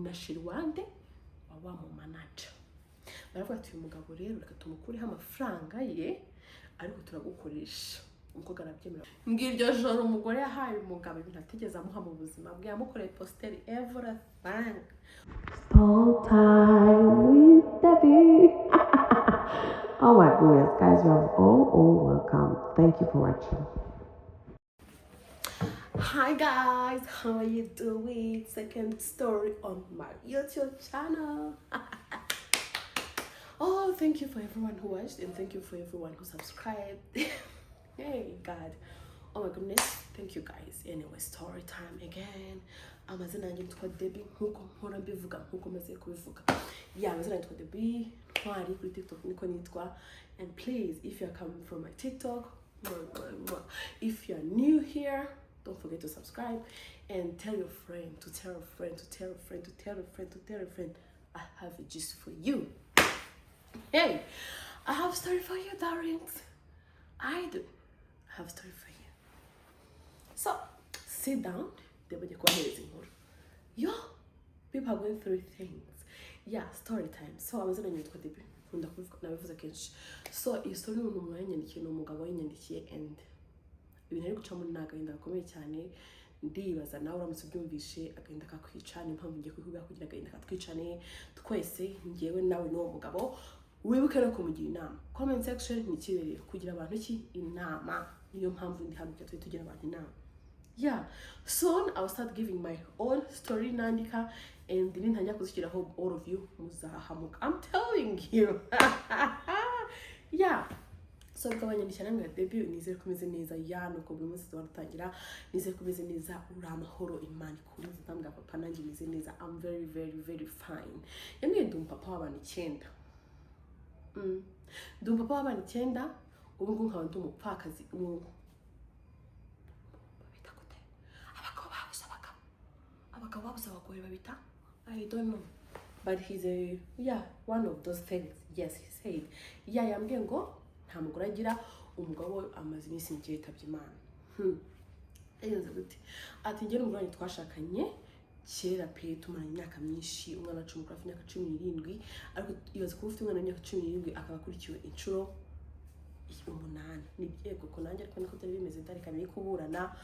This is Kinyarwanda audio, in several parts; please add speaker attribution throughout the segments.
Speaker 1: na shirwande wa mu manager. Baravuga ati uyu mugabo rero reka tumukureho amafaranga ye ariko turagukoresha. Umukobwa arabyemera. Ngiryo joro umugore yahaye umugabo ibintu atigeze amuha mu buzima bwe, yamukoreye posteri everything.
Speaker 2: All time with Debbie. Oh my goodness, guys, you are all welcome. Thank you for watching.
Speaker 1: Hi guys, how are you doing? Second story on my YouTube channel. Oh, thank you for everyone who watched and thank you for everyone who subscribed. Hey God, oh my goodness, thank you guys. Anyway, story time again. Amazina yanjye nitwa Debbie nkuko mpora mbivuga nkuko maze kubivuga. Yeah, amazina nitwa Debbie Ntwari kuri TikTok niko nitwa. And please, if you are coming from my TikTok, if you are new here, don't forget to subscribe and tell your friend to tell a friend to tell a friend to tell a friend to tell a friend. I have a gist for you. Hey, I have a story for you, darlings. I do have a story for you. So, sit down. Yo, people are going through things. Yeah, story time. So, I was in a new Debbie. So, iyi story ni umuntu yanyandikiye, ni umugabo yanyandikiye, and ibintu ari gucamo ni agahinda gakomeye cyane. Ndibaza nawe uramutse ubyumvishe agahinda kakwica, ni impamvu ngiye kuvuga kugira agahinda katwicane twese, njyewe nawe n'uwo mugabo. Wibuke no kumugira inama. Comment section ni kibereye kugira abantu iki inama, niyo mpamvu ndi hano tugira abantu inama. Yeah, soon I'll start giving my own story nandika, and then ntangira kuzishyiraho all of you muzahamuka. I'm telling you. Yeah. So bwabanyandikira namwe Debbie, nizere kumeze neza yano ko buri munsi twatangira, nizere kumeze neza uri amahoro Imana kuri zitambwa papa nanjye meze neza. I'm very very fine. Yamwe ndi papa w'abana 9. Ndi papa w'abana 9, ubu ngo nkaba ndi umupfakazi abagabo babuze abagore babita, I don't know, but he's a one of those things. Yes, he said yambwiye ngo nta mugore agira, umugabo amaze iminsi mike yitabye Imana. Yagenze gute? Ati njye n'umugore twashakanye kera pe, tumaranye imyaka myinshi, umwana wacu mukuru afite imyaka 17, ariko ibaze kuba ufite umwana w'imyaka 17 akaba akurikiwe inshuro 8. Ni byego ko nanjye ariko niko byari bimeze, ndareka biri kuburana.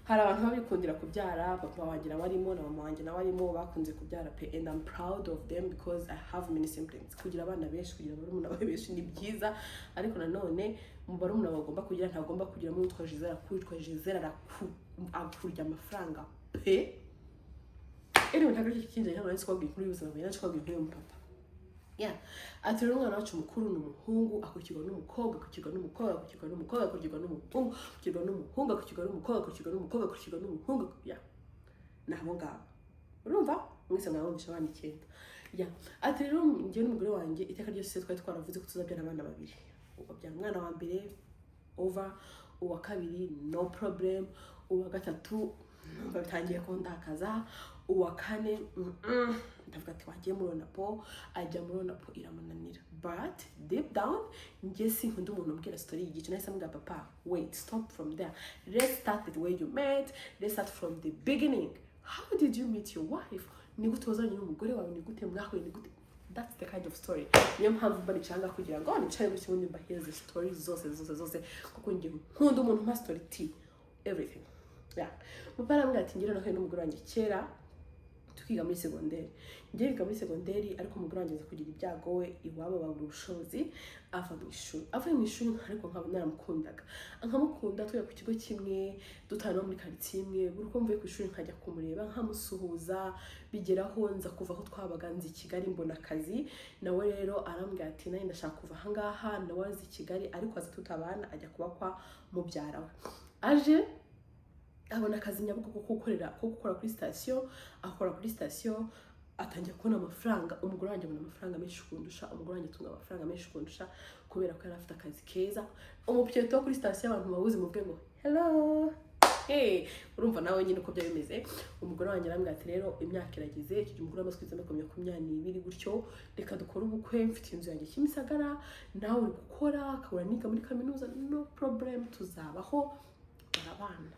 Speaker 1: Hari abantu babikundira kubyara, papa wanjye nawe arimo na mama wanjye nawe arimo bakunze kubyara pe, and I'm proud of them because I have many siblings. Kugira abana benshi, kugira barumuna bawe benshi ni byiza, ariko nanone mu barumuna bagomba kugira ntagomba kugira mu witwa Gisela, kwitwa Gisela akurya amafaranga pe. Eri ntabwo ari kinje ntabwo nzi kwabwira kuri ubuzima bwawe, nzi kwabwira kuri papa. Yeah, ati rero umwana wacu mukuru ni umuhungu, akurikirwa n'umukobwa, akurikirwa n'umukobwa, akurikirwa n'umukobwa, akurikirwa n'umuhungu, akurikirwa n'umuhungu, akurikirwa n'umukobwa, akurikirwa n'umukobwa, akurikirwa n'umuhungu. Yeah, nabo ngabo urumva mwese mwabumvisha abana 9. Yeah, ati rero njye n'umugore wanjye iteka ryose twari twaravuze ko tuzabyara abana 2. Ubabyara umwana wa mbere over, uwa kabiri no problem, uwa gatatu batangiye kundakaza, uwa kane ndavuga ati wagiye muri Onapo, ajya muri Onapo iramunanira. But deep down njye sinkunda umuntu umbwira story y'igice, nahise mbwira papa wait, stop from there, let's start with where you met, let's start from the beginning. How did you meet your wife? Ni gute wazanye n'umugore wawe, ni gute mwahuye, ni gute? That's the kind of story. Niyo mpamvu banicanga kugira ngo nicare mu kibundi mbaheze story zose kuko njye nkunda umuntu mpa story everything. Yeah, papa arambwira ati ngira nahuye n'umugore wanjye kera tukiga muri segonderi. Njye niga muri segonderi, ariko umugore wanjye aza kugira ibyago, we iwabo babura ubushobozi ava mu ishuri. Avuye mu ishuri ariko nkaba naramukundaga, nkamukunda tujya ku kigo kimwe, dutana muri quartier imwe. Buri uko mvuye ku ishuri nkajya kumureba nkamusuhuza, bigeraho nza kuva aho twabaga nzi Kigali mbona akazi. Nawe rero arambwira ati naye ndashaka kuva aha ngaha, nawe azi Kigali ariko aza tutabana, ajya kuba kwa mubyara we. Aje abona akazi Nyabugogo ko gukora kuri station, akora kuri station, atangiye kubona amafaranga. Umugore wanjye abona amafaranga menshi kundusha, umugore wanjye tunga amafaranga menshi kundusha kubera ko yari afite akazi keza. Umupyeto kuri station abantu babuze mu bwenge, hello, hey, urumva nawe nyine uko byari bimeze. Umugore wanjye arambwira ati rero imyaka irageze, iki umugore amaze kwiza no 22 gutyo, reka dukora ubukwe, mfite inzu yanjye Kimisagara, nawe uri gukora, akabura niga muri kaminuza, no problem, tuzabaho barabana.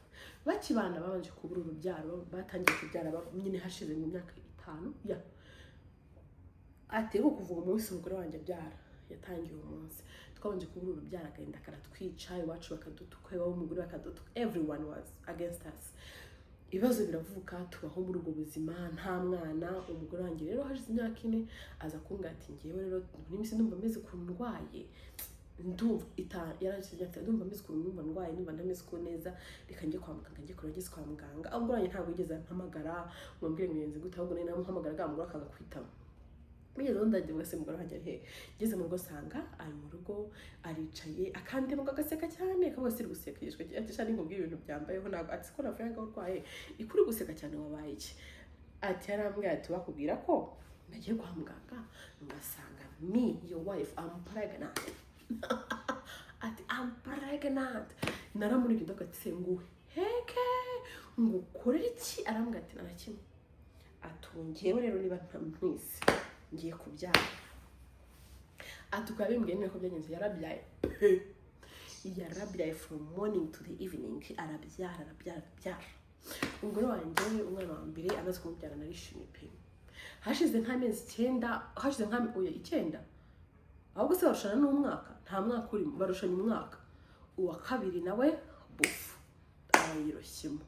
Speaker 1: Bakibana babanje kubura urubyaro, batangiye kubyara nyine hashize mu myaka 5 ya ati ko kuva umunsi umugore wanjye abyara yatangiye umunsi twabanje kubura urubyara agenda karatwica iwacu bakadutuka iwabo umugore bakadutuka everyone was against us ibibazo biravuka tubaho muri ubwo buzima nta mwana umugore wanjye rero hashize imyaka 4 aza kumbwira ati ngewe rero n'imisi ndumva meze ku ndwaye ndumva yarashije ndumva meze ku ndumva ndwaye ndumva ndameze ko neza reka njye kwa muganga njye kurageze kwa muganga ahubwo wanjye ntabwo yigeze ampamagara mwambwire ngenze gute ahubwo nari namuhamagara gamugura akaza kwitama Mugeze ndagiye mwese mugore wanjye he ngeze mu rugo sanga ari mu rugo aricaye akandi mu gagaseka cyane kabo siri gusekishwe ati shani nkubwiye ibintu byambayeho ntabwo ati ko navuga urwaye ikuri guseka cyane wabaye iki ati yarambwiye ati bakubwira ko nagiye kwa muganga ngasanga me your wife I'm pregnant ati I'm pregnant naramuri kidoka ati senguwe heke ngukorera iki arambwiye ati narakimwe atungewe rero niba ntamwise ngiye kubyara atuka bimbwiye niko byagenze yarabyaye from morning to the evening arabyara umugore wanjye umwana wa mbere amaze kumubyara narishimye pe hashize nk'amezi 9 hashize oya 9 ahubwo se barushana n'umwaka nta mwaka uri barushanya umwaka uwa kabiri nawe bufu arayiroshyemo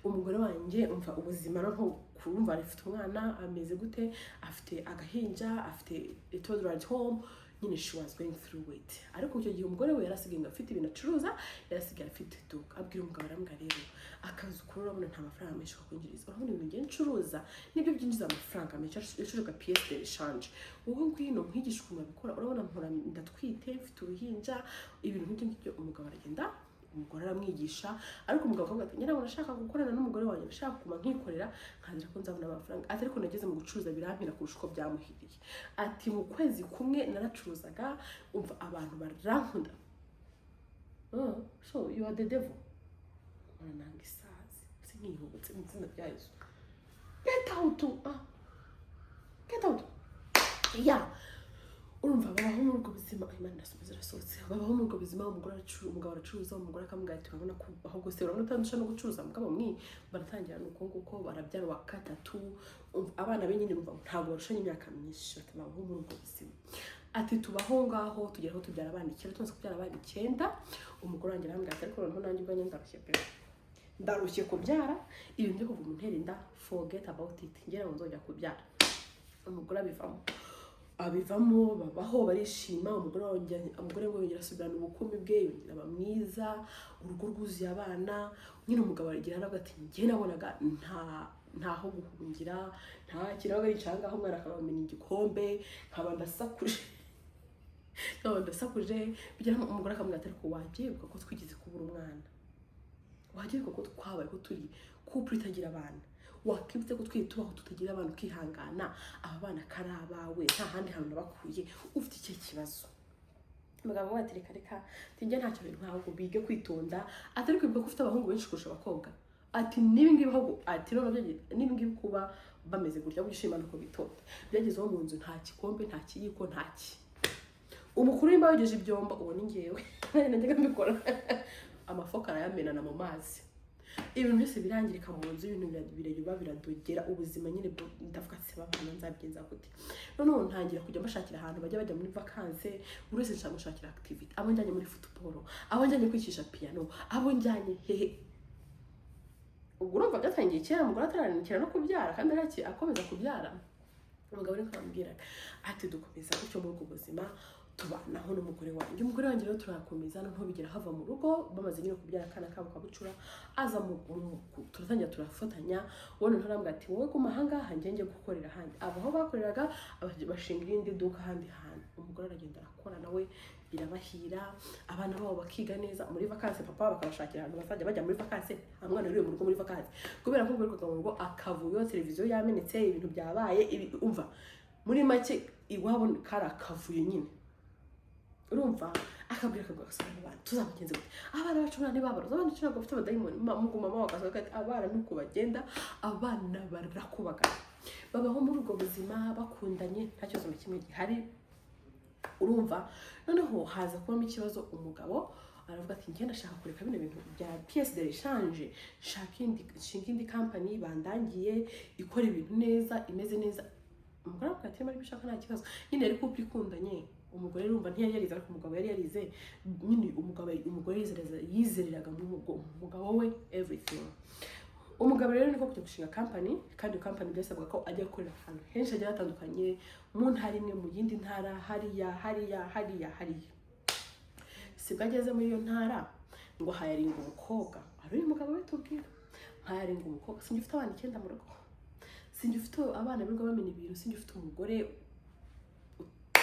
Speaker 1: umugore wanjye umva ubuzima no kurumva afite umwana ameze gute afite agahinja afite a toddler at home nyine she was going through it ariko icyo gihe umugore we yarasigaye afite ibintu acuruza yarasigaye afite duka abwira umugabo arambwa rero akazi ukurura abona nta mafaranga menshi kwinjiriza urabona ibintu ngiye ncuruza nibyo byinjiza amafaranga menshi yacuruza pièce de change wowe ngwino nkwigisha ukuntu abikora urabona mpora ndatwite mfite uruhinja ibintu nk'ibyo umugabo aragenda umugore aramwigisha ariko umugabo akavuga ati nyina urashaka gukorana n'umugore wanjye ndashaka kuma nkikorera nkangira ko nzabona amafaranga ati ariko nageze mu gucuruza birampira kurusha uko byamuhiriye ati mu kwezi kumwe naracuruzaga umva abantu barankunda so you are the devil nanga isazi sinkihubutse mu izina rya Yesu get out yeah urumva babaho muri ubwo buzima Imana ndasubiza rasohotse babaho muri ubwo buzima umugabo aracuruza umugore akamubwira ati urabona ko ahubwo se urabona utandusha no gucuruza mugabo baratangira nuko nguko barabyara wa gatatu abana be nyine ntabwo barushanya imyaka myinshi batabaho muri ubwo buzima ati tubaho ngaho tugeraho tubyara abana 9 tumaze kubyara abana 9 umugore wanjye arambwira ati ariko noneho nanjye ubwanjye ndarushye kubyara ibintu byo kuva untera inda forget about it ngera ngo nzojya kubyara umugore abivamo babaho barishima umugore ngo yongera asubirana ubukumi bwe yongera bamwiza urugo rwuzuye abana nyine umugabo aragira aravuga ati ngiye nabonaga ntaho guhungira nta kirago ricanga aho mwana akabamenya igikombe nkaba ndasakuje bigira umugore akamubwira ati ariko wagibuka ko twigeze kubura umwana wagibuka ko twabaye ko turi couple itagira abana wakibutse ko twitubaho tutagira abantu kihangana aba bana karabawe nta handi hantu nabakuye ufite icyo kibazo umugabo watereka reka tinge ntacyo bintu ntabwo bige kwitonda atari kwibuka ko ufite abahungu benshi kurusha abakobwa ati nibingibi ahubwo ati no nibingibi kuba bameze gutya gushimana uko bitonda byagezeho mu nzu nta kikombe nta kiyiko ntaki umukuru w'imbaho yogeje ibyombo uwo ni ngewe najyaga mbikora amafoka arayamenana mu mazi ibintu byose birangirika mu nzu ibintu biradogera ubuzima nyine ndavuga ati babana nzabigenza gute noneho ntangira kujya mbashakira ahantu bajya muri vacances buri wese nshaka gushakira activity abo njyanye muri football abo njyanye kwicisha piano abo njyanye hehe ubwo urumva byatangiye kera umugore ataranikira no kubyara kandi araki akomeza kubyara umugabo ni kwambwira ati dukomeza gutyo muri ubwo buzima tubanaho n'umugore wanjye umugore wanjye rero turakomeza no bigera hava mu rugo bamaze nyine kubyara kana kabo kabucura aza mu turatangira turafatanya ubona ntarambwa ati wowe ku mahanga hanjye ngiye gukorera handi abaho bakoreraga bashinga irindi duka handi hantu umugore aragenda arakora nawe birabahira abana babo bakiga neza muri vacances papa bakabashakira ahantu bazajya bajya muri vacances amwana rero mu rugo muri vacances kubera ko umugore kugaho ngo akavuyo televiziyo yamenetse ibintu byabaye umva muri make iwabo karakavuye nyine urumva akabwira akagusana abantu tuzamugenze gute abana bacu bane babaroza abana cyo bafite abadayimoni muguma mama bakasohoka ati abana nuko bagenda abana barakubagana babaho muri ubwo buzima bakundanye nta kibazo na kimwe gihari urumva noneho haza kubamo ikibazo umugabo aravuga ati ngenda shaka kureka bino bintu bya pièce de rechange, shinga indi company bandangiye ikora ibintu neza imeze neza. Umugore aravuga ati mari bishaka nta kibazo, nyine ari couple ikundanye. Umugore urumva ntiyari yarize ariko umugabo yari yarize, nyine umugore yizereraga mu mugabo we everything. Umugabo rero niko kujya gushinga company, kandi company byasabwa ko ajya gukorera ahantu henshi agiye hatandukanye, mu ntara imwe mu yindi ntara, hariya. Sibwo ageze muri iyo ntara ngo hayaringa umukobwa, ari uyu mugabo we tubwira, hayaringa umukobwa, sinjye ufite abana 9 mu rugo, sinjye ufite abana birirwa bamena ibintu, sinjye ufite umugore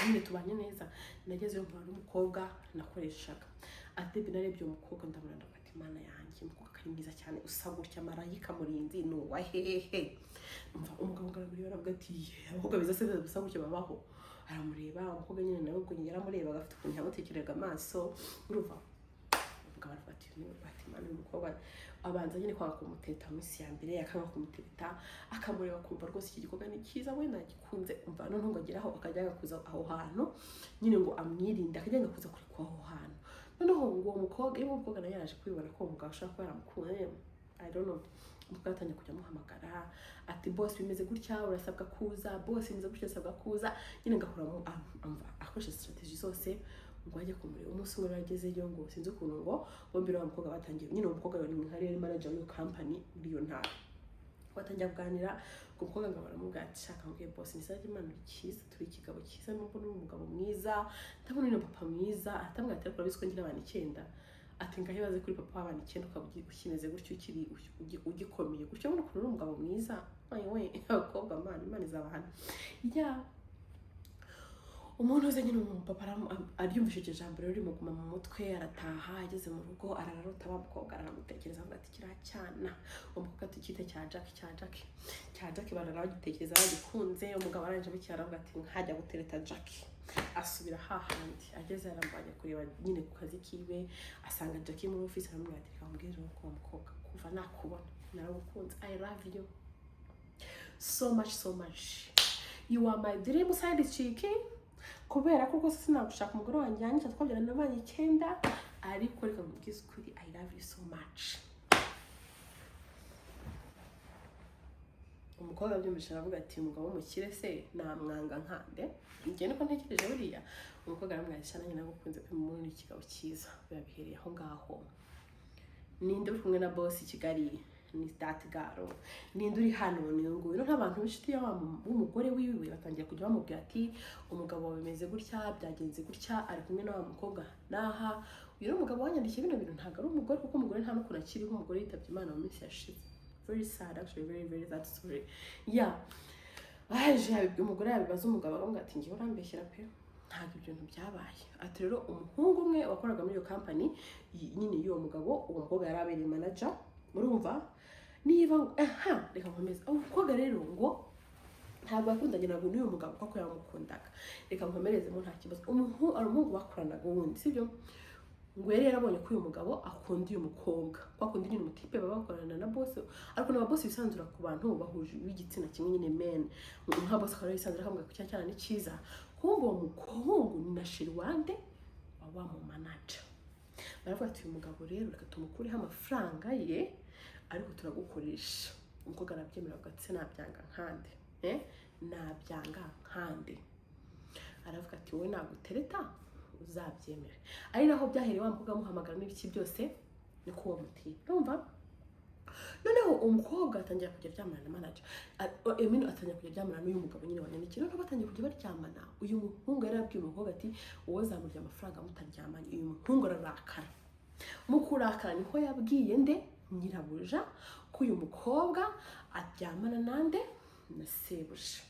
Speaker 1: nyine tubanye neza. Nageze yo mpura n'umukobwa nakoreshaga, ati binarebye umukobwa ndabona ndafata imana yanjye, umukobwa kari mwiza cyane, usa gutya marayika murinzi nuwa hehe. Umugabo ngaraguriye aravuga ati abakobwa biza se gusa gutya babaho. Aramureba umukobwa nyine nawe ubwo yaramureba agafite ukuntu yamutekereraga amaso, urumva umugabo aravuga ati imana umukobwa abanza nyine kwanga kumuteta munsi ya mbere, akanga kumuteta, akamureba kumva rwose iki gikorwa ni cyiza, we nagikunze. Umva none ngo ageraho akajya kuza aho hantu nyine ngo amwirinde, akajya kuza kuri kwa aho hantu. Noneho ngo umukobwa iyo umukobwa nawe yaraje kwibona ko umugabo ashaka kuba yaramukunze, I don't know, umukobwa atangiye kujya amuhamagara ati boss bimeze gutya urasabwa kuza, boss bimeze gutya urasabwa kuza, nyine ngahura amva akoresha strategy zose ngo ajye kumureba. Umunsi umwe yagezeyo ngo sinzi ukuntu ngo bombira wa mukobwa batangiye, nyine umukobwa yari mwihari manager w'iyo company muri iyo ntara, batangiye kuganira. Ngo umukobwa ngo baramubwira ati shaka mbwiye boss nisajye imana cyiza, turi ikigabo cyiza, n'ubwo n'umugabo mwiza, ndabona ni papa mwiza. Atamwe ati ariko urabiswe ngira abana 9, ati ngahibaze kuri papa w'abana 9 ukabugiye ukimeze gutyo ukiri ugikomeye gutyo, ubona ukuntu umugabo mwiza. We abakobwa imana izabahana. Umuntu uze nyine umupapa aryumvise iryo jambo rero rimuguma mu mutwe, arataha. Ageze mu rugo arararota abakobwa, aramutekereza avuga ati kiracyana. Umukobwa ati cyite cya Jackie bararagitekereza bagikunze. Umugabo aranje bikira aravuga ati nkajya gutereta Jackie, asubira hahandi. Ageze arambanye kureba nyine ku kazi kiwe, asanga Jackie muri office, aramubwira ati kambwira uko umukobwa kuva nakubona naragukunze, I love you so much, you are my dream side chick, kubera ko rwose sinagushaka umugore wanjye yanjye twabyarana n'abana 9, ariko reka mubwize ukuri, I love you so much. Umukobwa byumvise aravuga ati umugabo w'umukire se namwanga nkande, njye niko ntekereje buriya. Umukobwa aramwandisha nanjye nagukunze pe mu muntu ikigabo cyiza, bibabihereye aho ngaho. Ninde uri kumwe na boss i Kigali, ni that girl. Ninde uri hano, ni nguyu. No nk'abantu b'inshuti y'umugore wiwe batangiye kujya bamubwira ati umugabo wawe bimeze gutya, byagenze gutya, ari kumwe n'aba mukobwa naha. Uyu ni umugabo wanyandikiye bino bintu, ntabwo ari umugore, kuko umugore nta n'ukuntu akiriho. Umugore yitabye Imana mu minsi yashize. Very sad, actually, very sad story. Aje umugore yabibaza umugabo aramubwira ati ngiye urambeshyira pe, ntabwo ibyo bintu byabaye. Ati rero umuhungu umwe wakoraga muri iyo company nyine y'uwo mugabo, uwo mukobwa yari abereye manager, urumva niba reka nkomeze. Umukobwa rero ngo ntabwo yakundanye na n'uyu mugabo kuko yamukundaga, reka nkomerezemo nta kibazo. Umuhungu bakoranaga wundi, sibyo? Ngo yari yarabonye ko uyu mugabo akunda uyu mukobwa, bakunda nyine umutipe baba bakorana na boss, ariko na boss bisanzura ku bantu bahuje w'igitsina kimwe nyine men. Nka boss akaba yisanzura akamubwira ko cyane ni cyiza, kumbe uwo muhungu ni na Shirwande wa mu manager. Baravuga ati uyu mugabo rero reka tumukureho amafaranga ye, ariko turagukoresha. Umukobwa arabyemera avuga ati nabyanga nkande, nabyanga nkande. Aravuga ati wowe nagutereta uzabyemera. Ari naho byahereye wa mukobwa amuhamagara n'ibiki byose ni ko uwo mutipe, urumva. Noneho umukobwa atangira kujya aryamana na manager, Emino atangira kujya aryamana n'uyu mugabo nyine wanyandikiye. Noneho batangiye kujya baryamana. Uyu muhungu yari abwiye umukobwa ati wowe uzamurya amafaranga mutaryamanye. Uyu muhungu ararakara. Mu kurakara niho yabwiye nde nyirabuja ko uyu mukobwa aryamana nande na sebuja.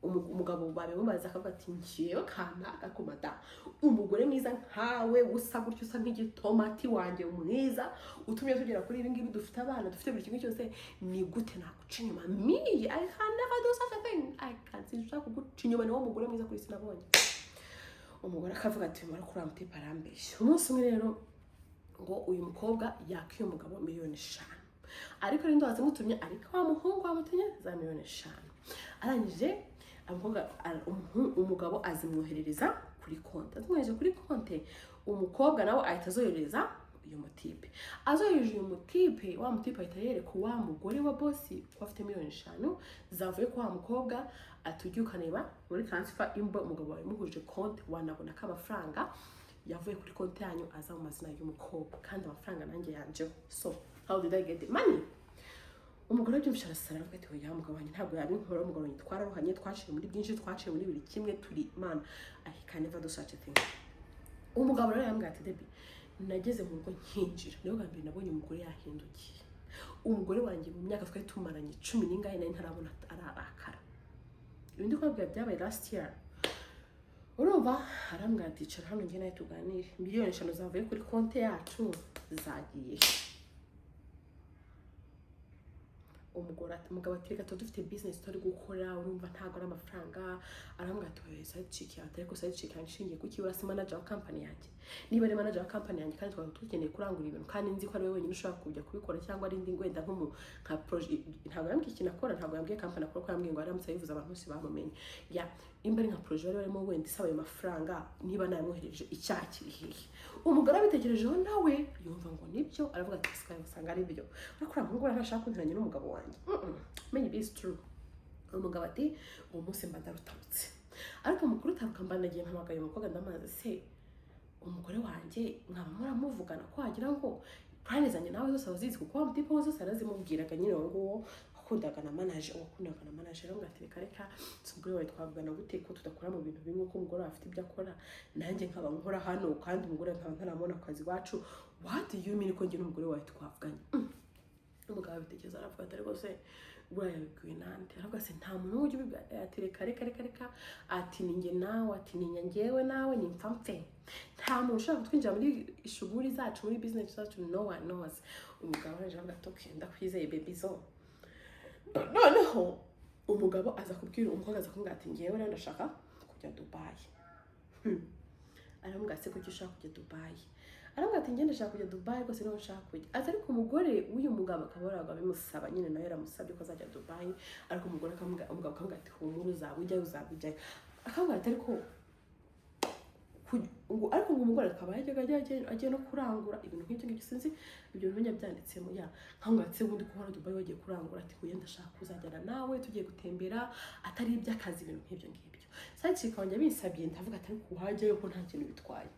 Speaker 1: Umugabo babimubaza akavuga ati ngiyeyo kanaka kumada, umugore mwiza nkawe usa gutyo, usa nk'igitomati wanjye mwiza, utumye tugera kuri ibi ngibi, dufite abana, dufite buri kimwe cyose, ni gute naguca inyuma? I can never do such a thing. I can't sinshaka kuguca inyuma, ni wo mugore mwiza kuri isi nabonye. Umugore akavuga ati mara kuri amutipe arambeshya. Umunsi umwe rero ngo uyu mukobwa yakiye umugabo 5 miliyoni, ariko rero ndaza mutumye, ariko wa muhungu wamutumye za 5 miliyoni. Arangije umugabo azimwoherereza kuri konti. Azimwohereje kuri konti, umukobwa nawe ahita azohereza uyu mutipe azohereje uyu mutipe wa mutipe ahita yereka wa mugore wa bosi ko afite $5,000,000 zavuye kwa wa mukobwa atujye ukaneba muri transfer imbo umugabo wawe muhuje konti wanabona ko amafaranga yavuye kuri konti yanyu aza mu mazina y'umukobwa kandi amafaranga nanjye yanjeho. So how did I get the money? Umugore byumvisha arasara avuga ati oya mugabo wanjye ntabwo yabinkora, umugabo wanjye twararuhanye, twaciye muri byinshi, twaciye muri buri kimwe, turi man I can never do such a thing. Umugabo rero yambwiye ati Debbie nageze mu rugo nkinjira niyo bwa mbere nabonye umugore yahindukiye. Umugore wanjye mu myaka twari tumaranye 10 n'ingahe nari ntarabona ararakara. Ibindi kwabwira byabaye last year. Urumva arambwira ati cara hano nge nawe tuganire, $5,000,000 zavuye kuri konti yacu zagiye. Umugabo ati reka dufite business turi gukora, urumva ntago ari amafaranga. Arambwira ati oya side chick atari ko side chick anshingiye kuki urasi manager wa company yanjye. Niba ari manager wa company yanjye kandi twaba tukeneye kurangura ibintu kandi nzi ko ari wewe wenyine ushaka kujya kubikora cyangwa ari indi ngwenda nka project, ntago yambwiye ikintu akora, ntago yambwiye company akora, ko yambwiye ngo aramutse yivuza abantu bose bamumenye. Ya imba ari nka project bari barimo wenda isaba ayo mafaranga, niba namuhereje icyaha kiri hehe. Umugore abitekerejeho nawe yumva ngo nibyo, aravuga ati sikaye usanga ari byo. Akora mu ngora ntashaka kuntiranya n'umugabo wanjye. Maybe it's true. Umugabo ati uwo munsi mba ndarutarutse. Ariko mukuru taruka mba nagiye mpamagaye umukobwa ndamaze se umugore wanjye nkaba muramuvugana ko wagira ngo plan zanjye nawe zose abazizi kuko mutipe wose arazimubwiraga nyine ngo wakundaga na manager ngo ati reka umugore wawe twavugana gute ko tudakora mu bintu bimwe ko umugore afite ibyo akora nanjye nkaba nkora hano kandi umugore nkaba ntaramona akazi wacu. What do you mean ko nge n'umugore wawe twavuganye? Umugabo abitekereza aravuga ati rwose buriya yabibwiwe nande? Aravuga se nta muntu ujya ubibwira ati reka ati ninjye nawe, ati ninya njyewe nawe ni mpfamfe, nta muntu ushaka kutwinjira muri ishuguri zacu, muri business zacu, no one knows. Umugabo araje avuga ati okay ndakwizeye baby zo. Noneho umugabo aza kubwira umukobwa aza kumubwira ati njyewe rero ndashaka kujya Dubai. Aramubwira se kuki ushaka kujya Dubai? Arambwira ati ngende ndashaka kujya Dubai rwose niho nshaka kujya. Ati ariko umugore w'uyu mugabo akabaraga bimusaba nyine nawe yaramusabye ko azajya Dubai, ariko umugore umugabo akamubwira ati humura uzabujya. Akamubwira ati ariko ariko umugore akaba agiye no kurangura ibintu nk'ibyo ngibyo, sinzi ibyo bimenya byanditsemo. Ya nkamubwira ati ubundi ko hano Dubai wagiye kurangura, ati kuye ndashaka kuzajyana nawe tugiye gutembera atari iby'akazi ibintu nk'ibyo ngibyo. Side chick wanjye binsabye ndavuga ati ariko wajyayo ko nta kintu bitwaye,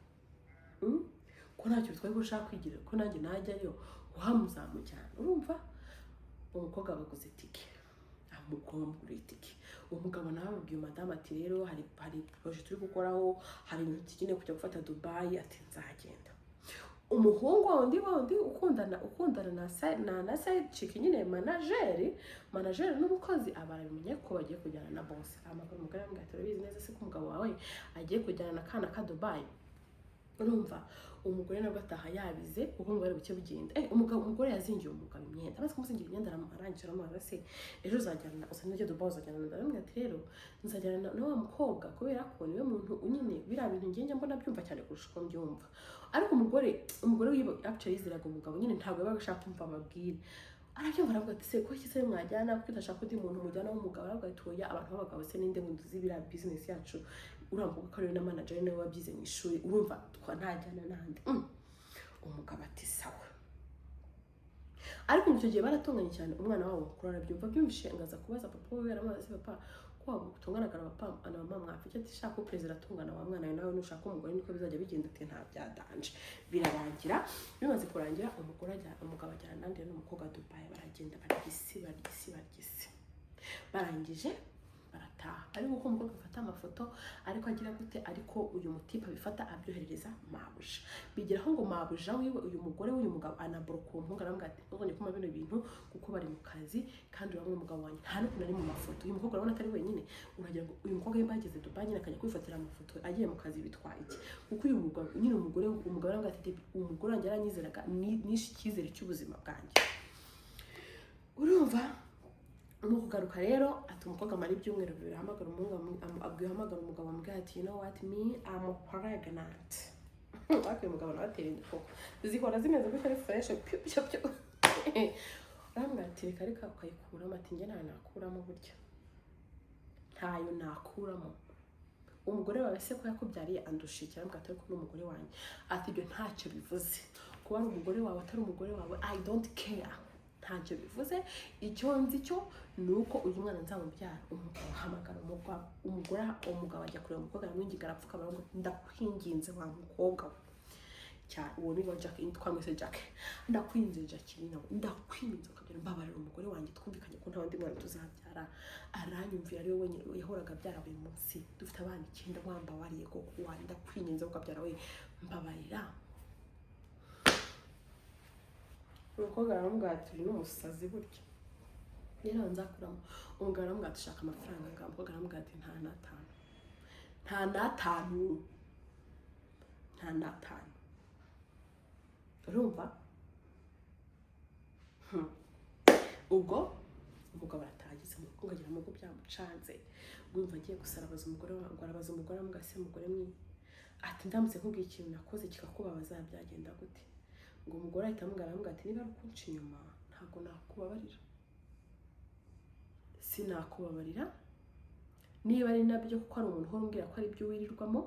Speaker 1: ko ntacyo bitwaye ko ushaka kwigira, ko nanjye najyayo uhamuzamujyana. Urumva umukobwa baguze itike, umukobwa mugura itike. Umugabo nawe ababwiye madame ati rero hari project turi gukoraho, hari ibintu tugiye kujya gufata Dubai, ati nzagenda. Umuhungu wundi ukundana na side chick nyine manager n'umukozi abarabimenye ko bagiye kujyana na boss. Amakuru umugore ambwira ati urabizi neza se ko umugabo wawe agiye kujyana na kana ka Dubai. Urumva umugore nabwo ataha yabize kuko ngo ari buke bugenda. Umugore yazingiye umugabo imyenda, amaze kumuzingira imyenda arangije aramubwira se ejo uzajyana usanije Dubai uzajyana na ndamubwira ati rero nzajyana na wa mukobwa kubera ko niwe muntu unyine bira bintu ngenge mbona byumva cyane kurusha uko mbyumva. Ariko umugore wibo actually yiziraga umugabo nyine ntabwo yabaga ashaka kumva amabwire. Arabyumva aravuga ati se ko kise mwajyana kuko udashaka undi muntu mujyana w'umugabo. Aravuga ati oya abantu b'abagabo se ninde mu nduzi bira business yacu, urambuka ko ari na manager nawe wabyize mu ishuri, urumva twanajyana nande. Umugabo ati sawa. Ariko mu cyo gihe baratunganye cyane, umwana wabo mukuru arabyumva byumvishe ngaza kubaza papa we yaramaze papa ko gutunganaga na papa ana mama mwafite ati shaka ko president atungana wa mwana nawe nushaka umugore niko bizajya bigenda ati nta byadanje. Birarangira bimaze kurangira umugabo ajyana nande n'umukobwa Dubai, baragenda barigisi barangije barataha. Ariko uko umukobwa afata amafoto ariko agira gute, ariko uyu mutipa bifata abyoherereza mabuja. Bigeraho ngo mabuja wiwe uyu mugore w'uyu mugabo anabroka umuhungu aramubwira ati ntuzongeye kuma bino bintu kuko bari mu kazi kandi urabona umugabo wanjye nta n'ukuntu ari mu mafoto. Uyu mukobwa urabona atari wenyine, uragira ngo uyu mukobwa yimba yageze Dubai nyine akajya kwifatira amafoto agiye mu kazi bitwaye iki? Kuko uyu mugabo nyine umugabo aramubwira ati umugore wanjye yaranyizeraga nishe icyizere cy'ubuzima bwanjye. Urumva umukugaruka rero ati umukobwa mari byumweru bibiri hamagara umugabo amubwira ati you know what me I'm pregnant. Akwiye umugabo nawe atera inda koko zikora zimeze gutya ari fresh pyo. Arambwira ati reka ukayikuramo, ati njye nta nakuramo burya ntayo nakuramo. umugore wawe se ko yakubyariye andusha iki? Arambwira ati ariko n'umugore wanjye. Ati ibyo ntacyo bivuze, kuba ari umugore wawe atari umugore wawe I don't care, ntacyo bivuze. Icyo nzi cyo ni uko uyu mwana nzamubyara, umugabo ahamagara umugabo ajya kureba umukobwa aramwinginga arapfukama ngo ndakwinginze wa mukobwa we cyane, uwo ni Jack, twamwise Jack, ndakwinze Jacqueline, ndakwinze ukabyara, mbabarira umugore wanjye twumvikanye ko nta wundi mwana tuzabyara, aranyumvira ariwe wenyine yahoraga abyara buri munsi, dufite abana 9, wambabariye koko wanjye, ndakwinze ukabyara we, mbabarira. Umukobwa aramubwira ati uri n'umusazi burya, rero nzakuramo. Umugabo aramubwira ati shaka amafaranga ngaho. Umukobwa aramubwira ati nta n'atanu. Urumva? Ubwo umugabo aratagize mu rugo agira ngo byamucanze, urumva agiye gusarabaza umugore we, ngo arabaza umugore amubwira se umugore mwe ati ndamutse nkubwiye ikintu nakoze kikakubabaza byagenda gute? Ngo umugore ahita amubwira ati niba ukunca inyuma ntabwo nakubabarira, sinakubabarira niba ari nabyo kuko ari umuntu uhora umbwira ko ari ibyo wirirwamo.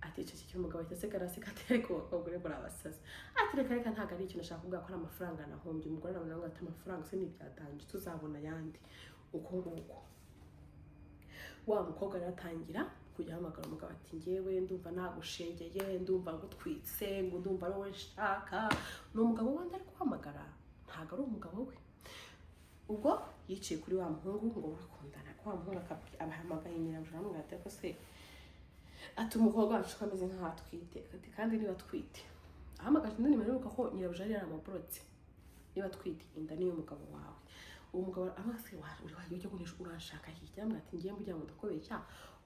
Speaker 1: Ati icyo kintu umugabo ahita aseka araseka ati ariko abagore barabasaza. Ati reka ntabwo ari ikintu nashaka kuvuga ko ari amafaranga nahombye. Umugore nawe ngo ati amafaranga se n'ibyatanje tuzabona ayandi uko nguko. Wa mukobwa aratangira kujya ahamagara umugabo ati ngewe ndumva nagushengeye, ndumva ngutwitse, ngo ndumva ari wowe nshaka. N'umugabo wandi ari guhamagara ntabwo ari umugabo we. Ubwo yiciye kuri wa muhungu ngo bakundana, ko wa muhungu abahamagaye nyirabuja aramubwira ati ko se ati umukobwa wacu kameze nk'atwite, ati kandi niba twite ahamagaje indi nimero iruka ko nyirabuja yari yaramuborotse, niba twite inda niyo mugabo wawe. Uwo mugabo abase uri ujya kunesha urashaka hirya, amwe ati ngiye mbugira ngo ndakobeshya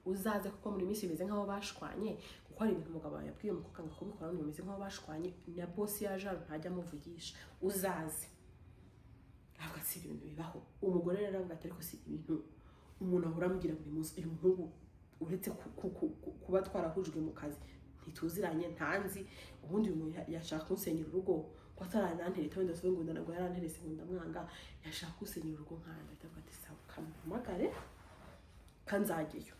Speaker 1: uzaze kuko muri minsi bimeze nk'aho bashwanye, kuko ari ibintu umugabo yabwiye umukobwa ngo kubikora ngo bimeze nk'aho bashwanye, na boss yaje ntajya amuvugisha, uzaze. Avuga ati ibintu bibaho. Umugore rero avuga ati ariko si ibintu umuntu ahora ambwira buri munsi, uyu muhungu uretse kuba twarahujwe mu kazi ntituziranye ntanzi, ubundi umuntu yashaka kunsenyera urugo ko ataranantereta wenda se ngo ngo yaranterese ngo ndamwanga, yashaka kunsenyera urugo nkanda. Ndavuga ati sawa kamuhamagare kanzagiyo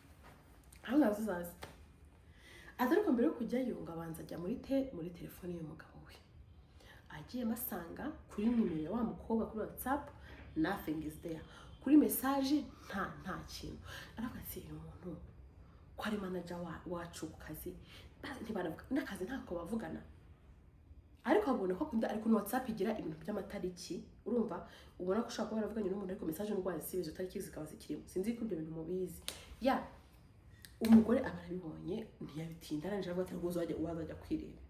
Speaker 1: ahangaza uzaze. Ariko mbere yo kujyayo ngo abanza ajya muri telefone y'umugabo we, agiye masanga kuri nimero ya wa mukobwa kuri WhatsApp nothing is there, kuri message nta kintu. Aravuga ati uyu muntu ko ari manager wacu ku kazi ntibaravuga n'akazi ntako bavugana, ariko abona ko kunda ariko no WhatsApp igira ibintu by'amatariki. Urumva ubona ko ushaka kuba baravuganye n'umuntu ariko message ndwaye sibizo tariki zikaba zikirimo, sinzi ko ibyo bintu mubizi. Ya umugore abarabibonye ntiyabitinda, aranje avuga ati rwose wazajya kwireba.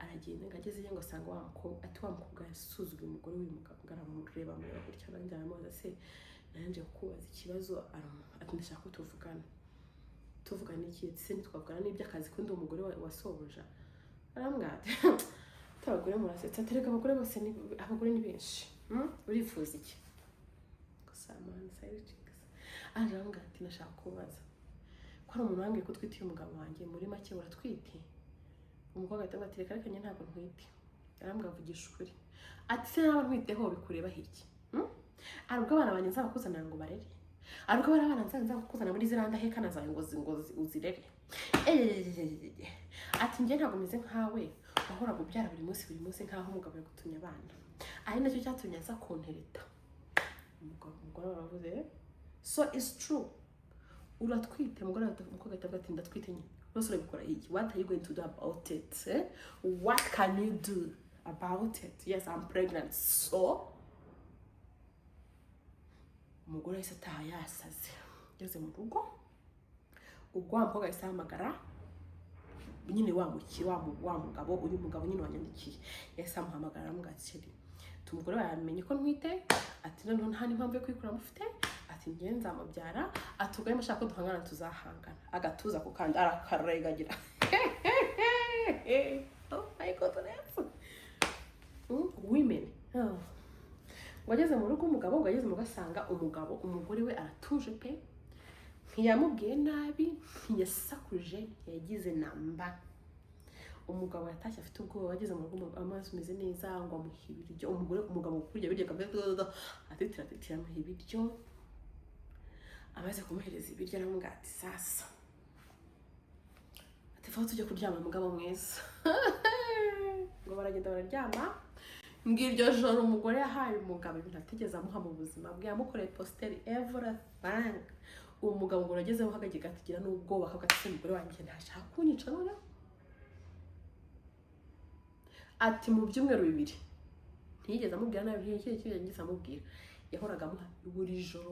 Speaker 1: Aragenda ngageze ngo asanga wa mukobwa ati wa mukobwa yasuzuguye umugore w'umugabo, ngaramureba muri gutya nanjye aramubaza se nanje kukubaza ikibazo, ati ndashaka ko tuvugana iki se ntitwavugana n'iby'akazi ko ndi umugore wasoboja. Arambwira ati abagore murasetsa, tereka abagore bose abagore ni benshi, urifuza iki? Gusamana side chicks. Arambwira ati nashaka kubaza ko ari umuntu wambwiye ko twitiye umugabo wanjye, muri make uratwite? Umukobwa ati reka reka ntabwo ntwite. Arambwira avugisha ukuri. Ati se naba ntwiteho bikureba iki? Arubwo abana banjye nzabakuzanira ngo barere, arubwo abana nzabakuzana muri ziranda heka nazaye ngo uzirere. Ati ngiye ntabwo meze nkawe wahora gubyara buri munsi nkaho umugabo yagutumye abana, ari nacyo cyatumye aza kuntereta. Umugore aravuze so it's true, uratwite? Umukobwa ati ndatwite nyine. Rose urabikora iki? What are you going to do about it? What can you do about it? Yes, I'm pregnant. So umugore yahise ataha yasaze. Yageze mu rugo ubwo wa mukobwa yahise ahamagara nyine wa mugabo, uyu mugabo nyine wanyandikiye yahise amuhamagara aramubwira ati sheri umugore yamenye ko ntwite, ati none nta n'impamvu yo kwikura mufite, ati ngiye nzamubyara, atugaye mashaka ko duhangana tuzahangana. Agatuza ku kandi arakaregagira. Oh my god, women. Wageze mu rugo umugabo, wageze mu gasanga umugore we aratuje pe, ntiyamubwiye nabi, ntiyasakuje, yagize namba. Umugabo yatashye afite ubwoba, wageze mu rugo amaso meze neza ngo amuhibira ibiryo. Umugabo kurya biryo kabeza atitira amuhibira ibiryo. Amaze kumuhereza ibiryo aramubwira ati sasa atifa tujya kuryama mugabo mwiza ngo baragenda bararyama ngiryo joro umugore yahaye umugabo ibintu atigeze amuha mu buzima bwe yamukoreye posteri everything uwo mugabo ngo yagezeho hagagiga atigira n'ubwoba akagatse umugore wanjye ntashaka kunyica none ati mu byumweru bibiri ntiyigeze amubwira nabi nk'iki yagize amubwira yahoraga amuha buri joro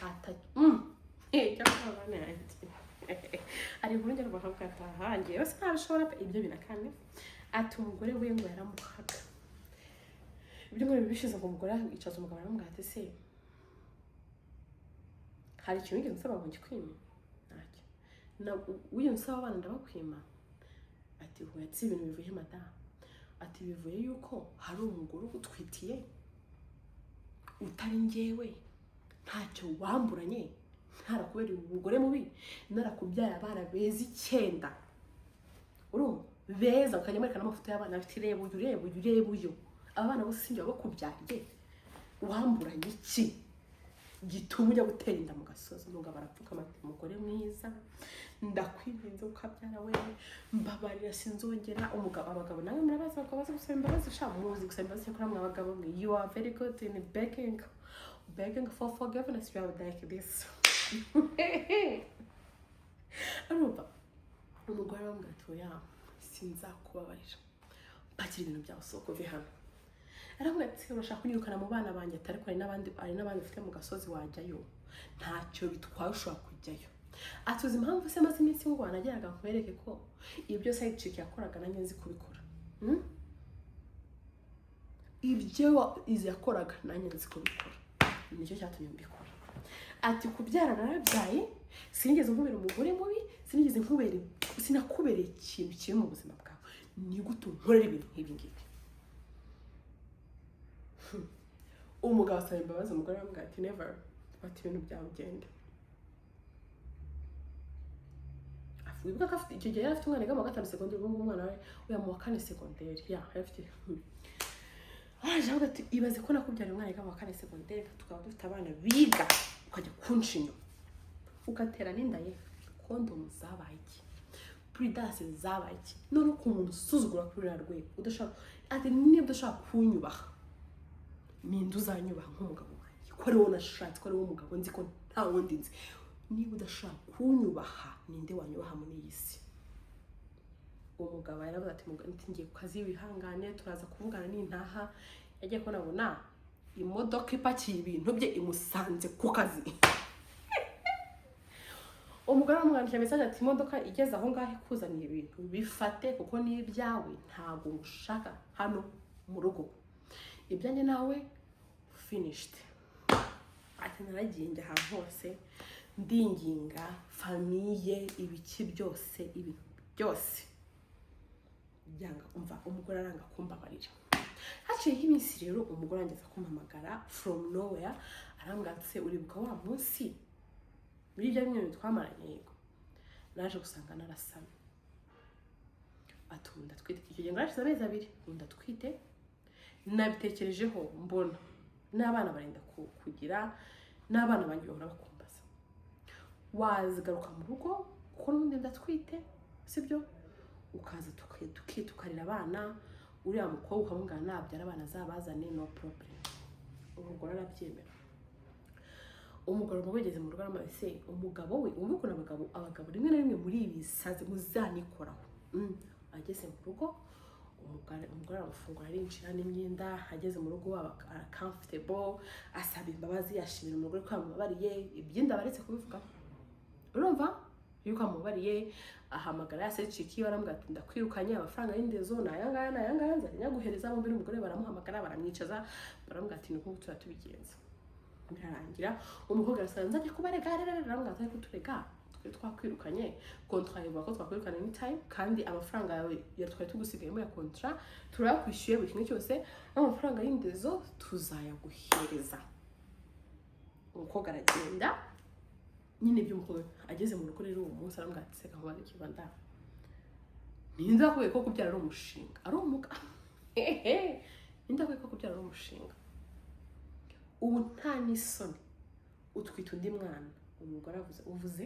Speaker 1: ata cyangwa nanjye ari nk'urugero bakabwataha hanjye yose ntabishobora ibyo binakane ati umugore we ngo yaramuhaga ibyumweru bishize ngo umugore yicaza umugabo aramubwira ati se hari ikintu wigeze nsaba ngo ngikwime ntacyo na uyu nsaba abana ndabakwima ati huye ati ibintu bivuye madamu ati bivuye yuko hari umugore utwitiye utari njyewe ntacyo wamburanye ntarakubera umugore mubi narakubyaye abana beza 9 urumva beza ukajya mwerekana amafoto y'abana afite urebe uyu abana bose sinjye bakubyariye wamburanye iki gituma ujya gutera inda mu gasozi nubwo barapfuka amati umugore mwiza ndakwinze ukabyara we mbabarira sinzongera umugabo abagabo nawe murabaza bakabaza gusaba imbabazi sha muzi gusaba imbabazi cyangwa mwa abagabo mwe you are very good in begging for forgiveness you are like this arumva umugore wamugatoya sinzakubabarira pakira ibintu byawe soko vi hano aramwatse urashaka kunyirukana mu bana banjye ariko ari n'abandi ufite mu gasozi wajyayo ntacyo bitwaye ushobora kujyayo atuzi impamvu se maze iminsi ngo wanageraga kubereke ko ibyo byose ari chick yakoraga nanjye nzi kubikora ibyo izi yakoraga nanjye nzi kubikora nicyo cyatumye mbikora ati kubyara narabyaye sinigeze nkubera umugore mubi sinigeze sinakubereye ikintu kiri mu buzima bwawe ni gute unkorera ibintu nk'ibi ngibi umugabo asaba imbabazi umugore wamubwira ati never fata ibintu byawe ugende wibuka ko afite icyo gihe yari afite umwana wiga mu wa 5 segonderi ubwo umwana we uya mu wa 4 segonderi afite avuga ati ibaze ko nakubyara umwana wiga mu wa 4 segonderi tukaba dufite abana biga ukajya kunca inyuma ugatera n'inda ye kondomu zabaye iki prudence zabaye iki none ko umuntu usuzugura kuri rwe udashaka ati niba udashaka kunyubaha ninde uzanyubaha nk'umugabo wanjye ko ari wowe nashatse ko ari wowe umugabo nzi ko nta wundi nzi niba udashaka kunyubaha ninde wanyubaha muri iyi si umugabo yaravuze ati ngiye ku kazi wihangane turaza kuvugana n'intaha yagiye ko nabona imodoka ipakiye ibintu bye imusanze ku kazi umugore amwandikira message ati imodoka igeze aho ngaho ikuzaniye ibintu bifate kuko ni ibyawe ntago ushaka hano mu rugo ibyanjye nawe finished ati naragiye njya ahantu hose ndinginga famiye ibiki byose ibintu byose byanga umva umugore aranga kumbabarira haciyeho iminsi rero umugore angeza kumpamagara from nowhere arangatse uribuka wa munsi muri ibyo bimwe twamaranye yego naje gusanga narasana atunda twite icyo gihe ngarashize amezi 2 ndatwite nabitekerejeho mbona n'abana barenda kugira n'abana banjye bahora bakumbaza wazigaruka mu rugo kuko n'undi ndatwite sibyo ukaza tukarira abana uriya mukobwa ukamubwira nabyara abana zabazane no problem umugore arabyemera umugabo wageze mu rugo aramase umugabo we umukuna abagabo rimwe na rimwe muri ibi saze muzanikoraho ageze mu rugo umugore amufungura arinjira n'imyenda ageze mu rugo aba comfortable asaba imbabazi yashimira umugore ko amubariye ibyinda baretse kubivuga urumva yuko amubariye ahamagara yase chiki barambwira ati ndakwirukanye amafaranga y'indezo nayangaya nzanya guhereza bombi n'umugore baramuhamagara baramwicaza barambwira ati nuko turatubigenza birarangira umukobwa arasanze ajya kubarega barambwira ati kuturega twakwirukanye contrat ivuga ko twakwirukana any time kandi amafaranga yawe twari tugusigayemo ya contrat turayakwishyuye buri kimwe cyose amafaranga y'indezo tuzayaguhereza umukobwa aragenda nyine by'umukobwa ageze mu rugo rero uwo munsi arambwira ati seka nkubaze ikibanda ninza kuye ko kubyara ari umushinga ari umuga ninza kuye ko kubyara ari umushinga ubu nta n'isoni utwita undi mwana umugore uvuze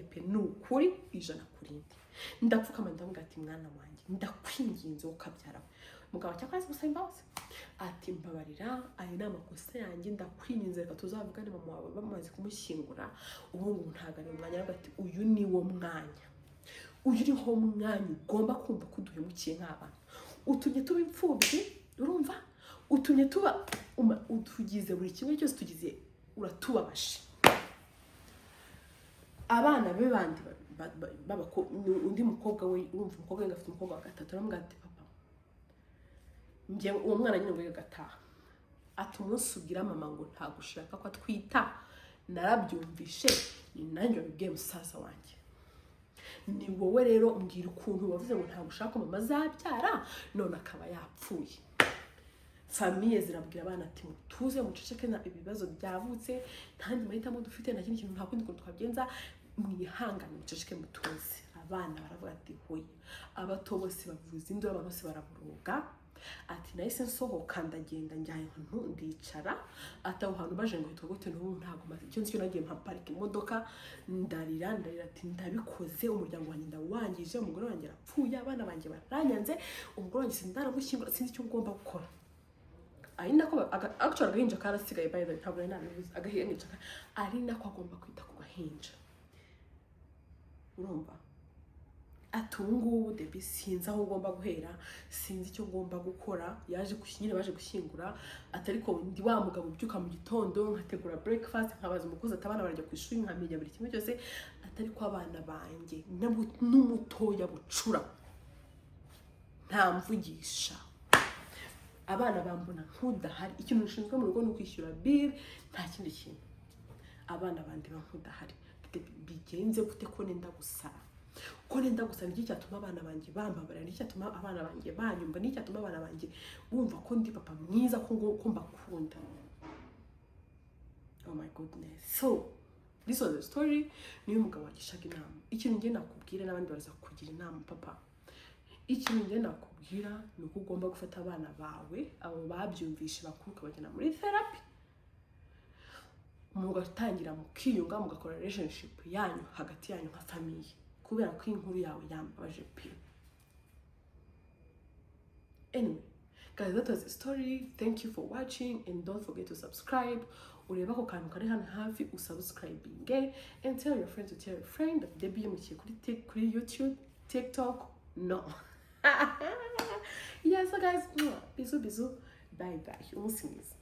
Speaker 1: ndakubwiye pe nukuri ijana kurindi ndapfukama ndamubwira ati mwana wanjye ndakwinginze ukabyara mugabo cyakazi gusaba imbabazi ati mbabarira ayo ni amakosa yanjye ndakwinginze reka tuzavugane mama wawe bamaze kumushyingura ubu ntago ari umwanya ati uyu ni wo mwanya uyu uriho mwanya ugomba kumva ko uduhemukiye nk'abana utumye tuba imfubyi urumva utumye tuba utugize buri kimwe cyose tugize uratubabashe abana be bandi undi mukobwa we urumva umukobwa we afite umukobwa wa gatatu aramubwira ati papa njye uwo mwana nyine ngo gataha ati umunsi ubwira mama ngo ntago ushaka ko atwita narabyumvishe ni nanjye wabibwiye musaza wanjye ni wowe rero umbwira ukuntu wavuze ngo ntago ushaka mama azabyara none akaba yapfuye famiye zirabwira abana ati mutuze muceceke na ibibazo byavutse ntandi mahitamo dufite na kindi kintu nta kundi kuntu twagenza mwihangane muceceke mutuze abana baravuga ati hoye abato bose bavuza induru abantu bose baraburuga ati nahise nsohoka ndagenda njyaye ahantu ndicara ataho hantu baje ngo hitwa gute n'ubu ntago maze icyo nzi cyo nagiye mpaparika imodoka ndarira ati ndabikoze umuryango wanjye ndawangije umugore wanjye arapfuye abana banjye baranyanze umugore wanjye sindaramushyingura sinzi icyo ngomba gukora ari nako actually agahinja karasigaye by the ntabwo nabivuze agahinja ari nako agomba kwita ku gahinja urumva atungu debi sinzi aho ugomba guhera sinzi icyo ngomba gukora yaje gushyingura baje gushyingura atariko ndi wa mugabo ubyuka mu gitondo nkategura breakfast nkabaza umukozi atabana barajya ku ishuri nkamenya buri kimwe cyose atariko abana banjye n'umutoya bucura nta mvugisha abana bambona nkudahari ikintu nshinzwe mu rugo no kwishyura bill nta kindi kintu abana bandi bankudahari bigenze gute ko nenda gusara ko nenda gusa n'iki cyatuma abana banjye bambabara, n'iki cyatuma abana banjye banyumva, n'iki cyatuma abana banjye bumva ko ndi papa mwiza, ko mbakunda. Oh my goodness. So this was the story. Niyo mugabo wagishaga inama. Ikintu ngiye nakubwira n'abandi baraza kugira inama papa. Ikintu ngiye nakubwira ni uko ugomba gufata abana bawe abo babyumvishe bakuru ukabajyana muri therapy, mugatangira mukiyunga, mugakora relationship yanyu hagati yanyu nka family, kubera ko inkuru yawe yambabaje pe. Anyway, guys, that was the story. Thank you for watching and don't forget to subscribe. Ureba ko kantu kari hano hafi usubscribing and tell your friend to tell your friend that Debbie yamukiye kuri YouTube, TikTok. No. Yeah, so guys, bisous, bye bye. Umunsi mwiza.